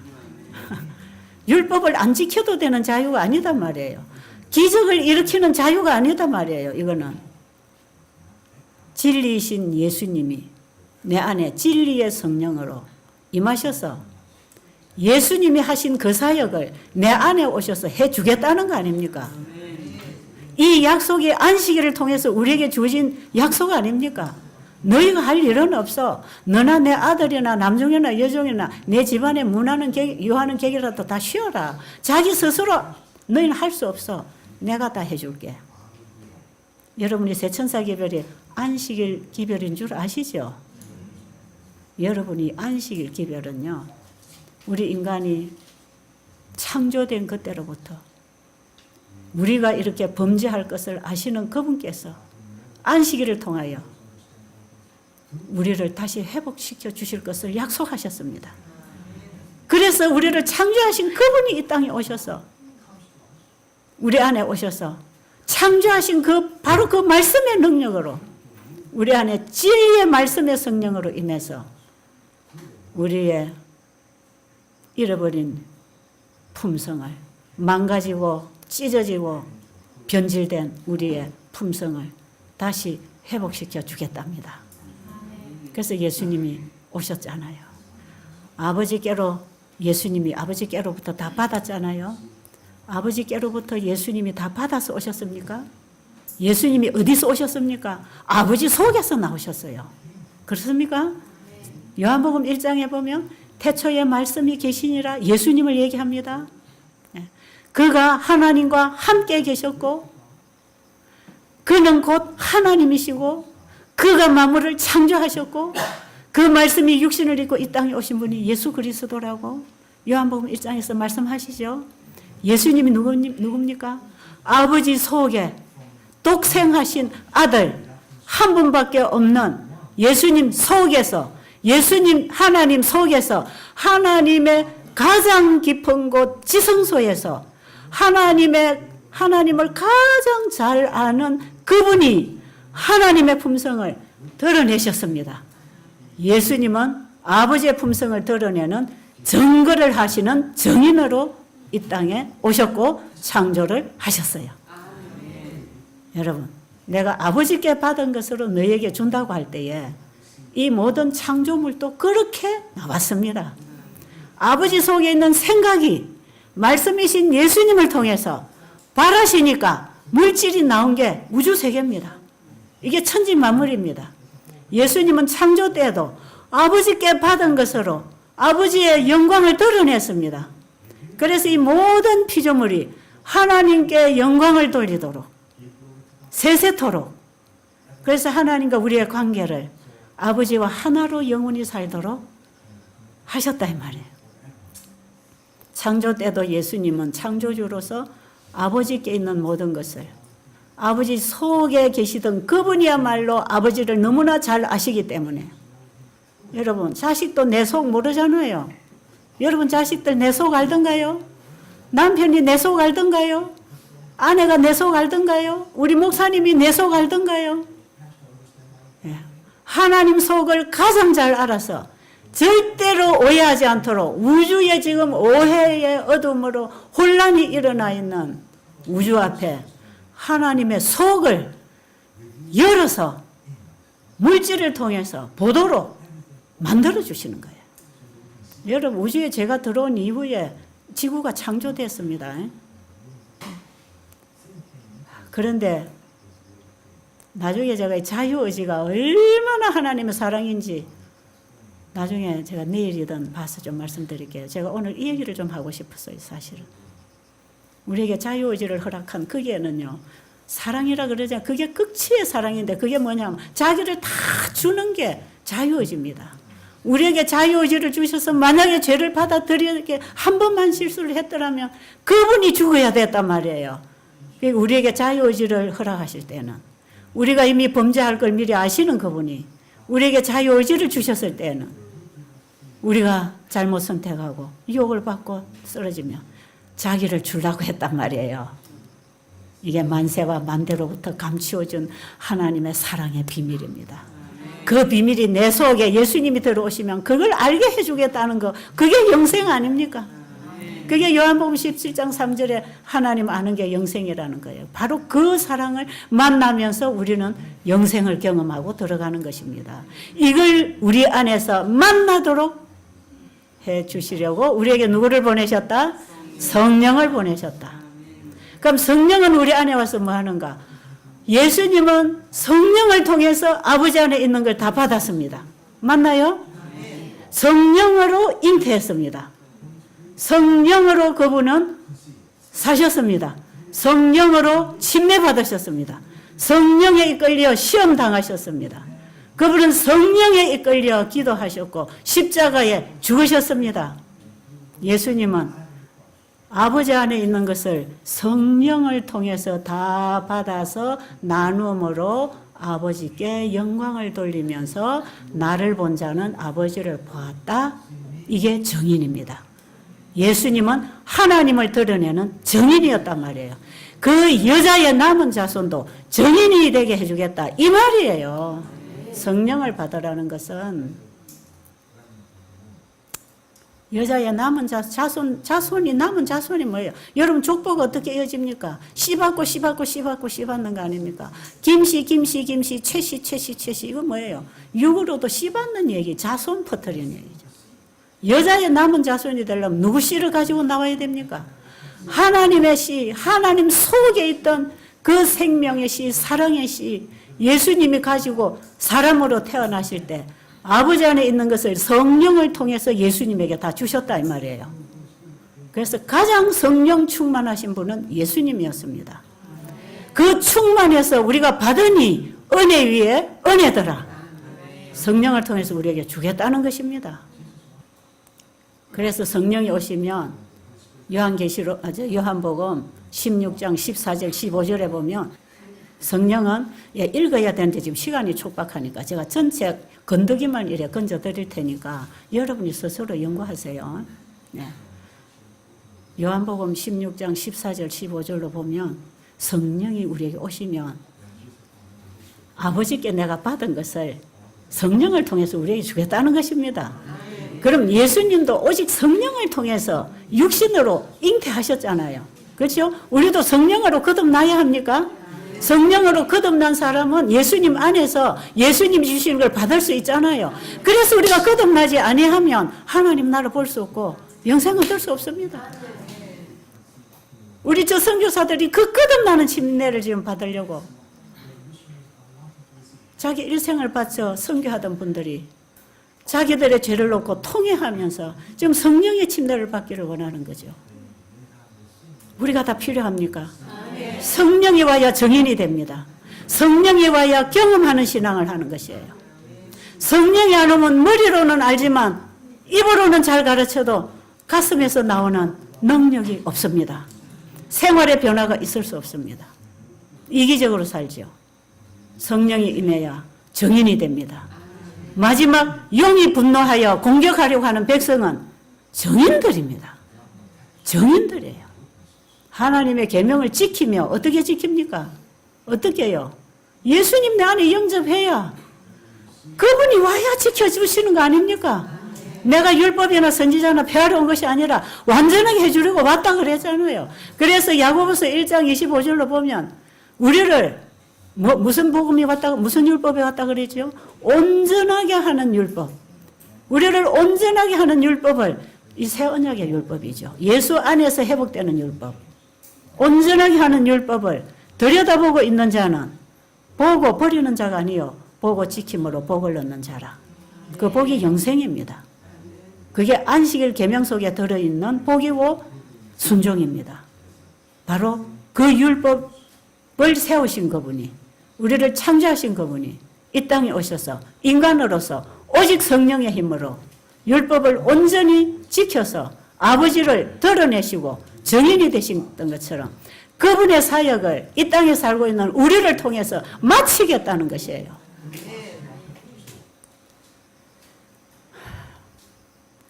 율법을 안 지켜도 되는 자유가 아니다 말이에요. 기적을 일으키는 자유가 아니다 말이에요. 이거는 진리이신 예수님이 내 안에 진리의 성령으로 임하셔서 예수님이 하신 그 사역을 내 안에 오셔서 해주겠다는 거 아닙니까? 이 약속이 안식일을 통해서 우리에게 주어진 약속 아닙니까? 너희가 할 일은 없어. 너나 내 아들이나 남종이나 여종이나 내 집안에 문하는 유하는 객이라도 다 쉬어라. 자기 스스로 너희는 할 수 없어. 내가 다 해줄게. 여러분이 세천사 기별이 안식일 기별인 줄 아시죠? 여러분이 안식일 기별은요, 우리 인간이 창조된 그때로부터 우리가 이렇게 범죄할 것을 아시는 그분께서 안식일을 통하여 우리를 다시 회복시켜 주실 것을 약속하셨습니다. 그래서 우리를 창조하신 그분이 이 땅에 오셔서 우리 안에 오셔서 창조하신 바로 그 말씀의 능력으로 우리 안에 진리의 말씀의 성령으로 인해서 우리의 잃어버린 품성을, 망가지고 찢어지고 변질된 우리의 품성을 다시 회복시켜 주겠답니다. 그래서 예수님이 오셨잖아요. 아버지께로 예수님이 아버지께로부터 다 받았잖아요. 아버지께로부터 예수님이 다 받아서 오셨습니까? 예수님이 어디서 오셨습니까? 아버지 속에서 나오셨어요. 그렇습니까? 요한복음 1장에 보면 태초에 말씀이 계시니라 예수님을 얘기합니다. 그가 하나님과 함께 계셨고 그는 곧 하나님이시고 그가 만물을 창조하셨고 그 말씀이 육신을 입고 이 땅에 오신 분이 예수 그리스도라고 요한복음 1장에서 말씀하시죠. 예수님이 누굽니까? 아버지 속에 독생하신 아들 한 분밖에 없는 예수님 속에서, 예수님 하나님 속에서, 하나님의 가장 깊은 곳 지성소에서 하나님을 가장 잘 아는 그분이 하나님의 품성을 드러내셨습니다. 예수님은 아버지의 품성을 드러내는 증거를 하시는 증인으로 이 땅에 오셨고 창조를 하셨어요. 여러분, 내가 아버지께 받은 것으로 너에게 준다고 할 때에 이 모든 창조물도 그렇게 나왔습니다. 아버지 속에 있는 생각이 말씀이신 예수님을 통해서 바라시니까 물질이 나온 게 우주세계입니다. 이게 천지만물입니다. 예수님은 창조 때에도 아버지께 받은 것으로 아버지의 영광을 드러냈습니다. 그래서 이 모든 피조물이 하나님께 영광을 돌리도록 세세토록, 그래서 하나님과 우리의 관계를 아버지와 하나로 영원히 살도록 하셨다 이 말이에요. 창조 때도 예수님은 창조주로서 아버지께 있는 모든 것을, 아버지 속에 계시던 그분이야말로 아버지를 너무나 잘 아시기 때문에, 여러분 자식도 내 속 모르잖아요. 여러분 자식들 내 속 알던가요? 남편이 내 속 알던가요? 아내가 내 속 알던가요? 우리 목사님이 내 속 알던가요? 예. 하나님 속을 가장 잘 알아서 절대로 오해하지 않도록, 우주에 지금 오해의 어둠으로 혼란이 일어나 있는 우주 앞에 하나님의 속을 열어서 물질을 통해서 보도록 만들어 주시는 거예요. 여러분, 우주에 제가 들어온 이후에 지구가 창조됐습니다. 그런데 나중에 제가 자유의지가 얼마나 하나님의 사랑인지 나중에 제가 내일이든 봐서 좀 말씀드릴게요. 제가 오늘 이 얘기를 좀 하고 싶었어요. 사실은 우리에게 자유의지를 허락한 그게는요, 사랑이라 그러잖아요. 그게 극치의 사랑인데 그게 뭐냐면 자기를 다 주는 게 자유의지입니다. 우리에게 자유의지를 주셔서 만약에 죄를 받아들이게 한 번만 실수를 했더라면 그분이 죽어야 됐단 말이에요. 우리에게 자유의지를 허락하실 때는, 우리가 이미 범죄할 걸 미리 아시는 그분이 우리에게 자유의지를 주셨을 때는 우리가 잘못 선택하고 유혹을 받고 쓰러지면 자기를 주려고 했단 말이에요. 이게 만세와 만대로부터 감추어준 하나님의 사랑의 비밀입니다. 그 비밀이 내 속에 예수님이 들어오시면 그걸 알게 해주겠다는 거, 그게 영생 아닙니까? 그게 요한복음 17장 3절에 하나님 아는 게 영생이라는 거예요. 바로 그 사랑을 만나면서 우리는 영생을 경험하고 들어가는 것입니다. 이걸 우리 안에서 만나도록 해 주시려고 우리에게 누구를 보내셨다? 성령을 보내셨다. 그럼 성령은 우리 안에 와서 뭐 하는가? 예수님은 성령을 통해서 아버지 안에 있는 걸 다 받았습니다. 맞나요? 성령으로 잉태했습니다. 성령으로 그분은 사셨습니다. 성령으로 침례받으셨습니다. 성령에 이끌려 시험 당하셨습니다. 그분은 성령에 이끌려 기도하셨고 십자가에 죽으셨습니다. 예수님은 아버지 안에 있는 것을 성령을 통해서 다 받아서 나눔으로 아버지께 영광을 돌리면서 나를 본 자는 아버지를 보았다. 이게 증인입니다. 예수님은 하나님을 드러내는 증인이었단 말이에요. 그 여자의 남은 자손도 증인이 되게 해주겠다 이 말이에요. 성령을 받으라는 것은 여자의 남은 자손이 남은 자손이 뭐예요? 여러분 족보가 어떻게 이어집니까? 씨받고 씨받고 씨받고 씨받는 거 아닙니까? 김씨 최씨 이거 뭐예요? 육으로도 씨받는 얘기, 자손 퍼뜨리는 얘기죠. 여자의 남은 자손이 되려면 누구 씨를 가지고 나와야 됩니까? 하나님의 씨, 하나님 속에 있던 그 생명의 씨, 사랑의 씨, 예수님이 가지고 사람으로 태어나실 때 아버지 안에 있는 것을 성령을 통해서 예수님에게 다 주셨다 이 말이에요. 그래서 가장 성령 충만하신 분은 예수님이었습니다. 그 충만해서 우리가 받으니 은혜 위에 은혜더라. 성령을 통해서 우리에게 주겠다는 것입니다. 그래서 성령이 오시면 요한복음 16장 14절 15절에 보면 성령은 읽어야 되는데 지금 시간이 촉박하니까 제가 전체 건더기만 이래 건져 드릴 테니까 여러분이 스스로 연구하세요. 네. 요한복음 16장 14절 15절로 보면 성령이 우리에게 오시면 아버지께 내가 받은 것을 성령을 통해서 우리에게 주겠다는 것입니다. 그럼 예수님도 오직 성령을 통해서 육신으로 잉태하셨잖아요. 그렇죠? 우리도 성령으로 거듭나야 합니까? 성령으로 거듭난 사람은 예수님 안에서 예수님 주시는 걸 받을 수 있잖아요. 그래서 우리가 거듭나지 아니하면 하나님 나라 볼 수 없고 영생을 얻을 수 없습니다. 우리 저 선교사들이 그 거듭나는 침례를 지금 받으려고 자기 일생을 바쳐 선교하던 분들이 자기들의 죄를 놓고 통회하면서 지금 성령의 침례를 받기를 원하는 거죠. 우리가 다 필요합니까? 성령이 와야 정인이 됩니다. 성령이 와야 경험하는 신앙을 하는 것이에요. 성령이 안 오면 머리로는 알지만 입으로는 잘 가르쳐도 가슴에서 나오는 능력이 없습니다. 생활의 변화가 있을 수 없습니다. 이기적으로 살죠. 성령이 임해야 정인이 됩니다. 마지막 용이 분노하여 공격하려고 하는 백성은 정인들입니다. 정인들이에요. 하나님의 계명을 지키며 어떻게 지킵니까? 어떻게 해요? 예수님 내 안에 영접해야 그분이 와야 지켜주시는 거 아닙니까? 내가 율법이나 선지자나 폐하러 온 것이 아니라 완전하게 해주려고 왔다 그랬잖아요. 그래서 야고보서 1장 25절로 보면 우리를 무슨 복음이 왔다고 무슨 율법이 왔다 그랬죠? 온전하게 하는 율법. 우리를 온전하게 하는 율법을 이 새 언약의 율법이죠. 예수 안에서 회복되는 율법. 온전하게 하는 율법을 들여다보고 있는 자는 보고 버리는 자가 아니요 보고 지킴으로 복을 얻는 자라. 그 복이 영생입니다. 그게 안식일 계명 속에 들어있는 복이고 순종입니다. 바로 그 율법을 세우신 그분이 우리를 창조하신 그분이 이 땅에 오셔서 인간으로서 오직 성령의 힘으로 율법을 온전히 지켜서 아버지를 드러내시고 정인이 되셨던 것처럼 그분의 사역을 이 땅에 살고 있는 우리를 통해서 마치겠다는 것이에요.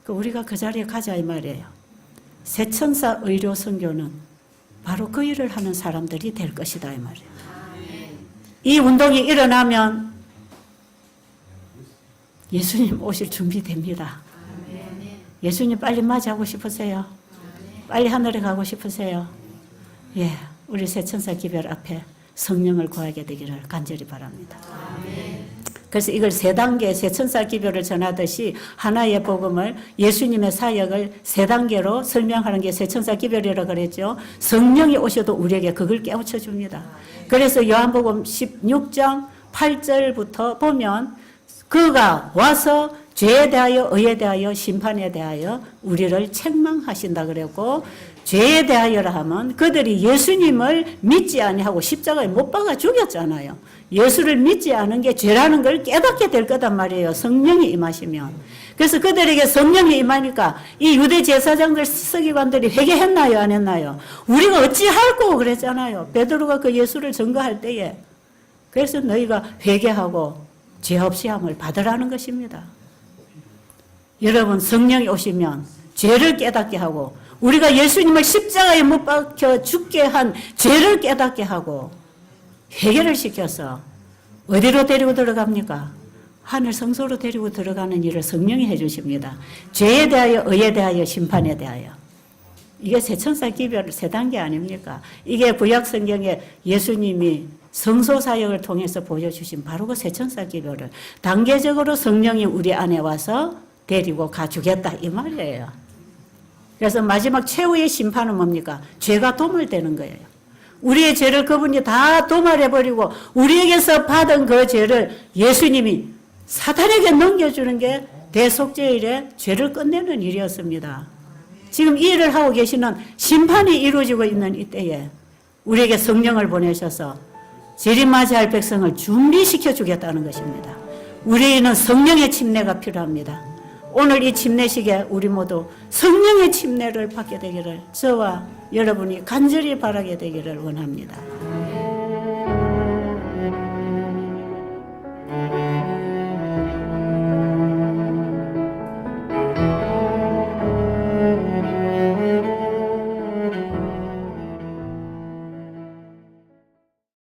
우리가 그 자리에 가자 이 말이에요. 새천사 의료 선교는 바로 그 일을 하는 사람들이 될 것이다 이 말이에요. 이 운동이 일어나면 예수님 오실 준비됩니다. 예수님 빨리 맞이하고 싶으세요? 빨리 하늘에 가고 싶으세요? 예, 우리 새천사 기별 앞에 성령을 구하게 되기를 간절히 바랍니다. 그래서 이걸 세 단계 새천사 기별을 전하듯이 하나의 복음을 예수님의 사역을 세 단계로 설명하는 게 새천사 기별이라고 그랬죠. 성령이 오셔도 우리에게 그걸 깨우쳐 줍니다. 그래서 요한복음 16장 8절부터 보면 그가 와서 죄에 대하여 의에 대하여 심판에 대하여 우리를 책망하신다 그랬고 죄에 대하여라 하면 그들이 예수님을 믿지 아니하고 십자가에 못 박아 죽였잖아요. 예수를 믿지 않은 게 죄라는 걸 깨닫게 될 거단 말이에요. 성령이 임하시면. 그래서 그들에게 성령이 임하니까 이 유대 제사장들 서기관들이 회개했나요? 안 했나요? 우리가 어찌할꼬 그랬잖아요. 베드로가 그 예수를 증거할 때에. 그래서 너희가 회개하고 죄 없이 함을 받으라는 것입니다. 여러분 성령이 오시면 죄를 깨닫게 하고 우리가 예수님을 십자가에 못 박혀 죽게 한 죄를 깨닫게 하고 회개를 시켜서 어디로 데리고 들어갑니까? 하늘 성소로 데리고 들어가는 일을 성령이 해주십니다. 죄에 대하여 의에 대하여 심판에 대하여. 이게 새천사 기별 세 단계 아닙니까? 이게 구약 성경에 예수님이 성소 사역을 통해서 보여주신 바로 그 새천사 기별을 단계적으로 성령이 우리 안에 와서 데리고 가주겠다 이 말이에요. 그래서 마지막 최후의 심판은 뭡니까? 죄가 도말되는 거예요. 우리의 죄를 그분이 다 도말해버리고 우리에게서 받은 그 죄를 예수님이 사탄에게 넘겨주는 게 대속죄일에 죄를 끝내는 일이었습니다. 지금 이 일을 하고 계시는 심판이 이루어지고 있는 이때에 우리에게 성령을 보내셔서 재림맞이할 백성을 준비시켜 주겠다는 것입니다. 우리에게는 성령의 침례가 필요합니다. 오늘 이 침례식에 우리 모두 성령의 침례를 받게 되기를 저와 여러분이 간절히 바라게 되기를 원합니다.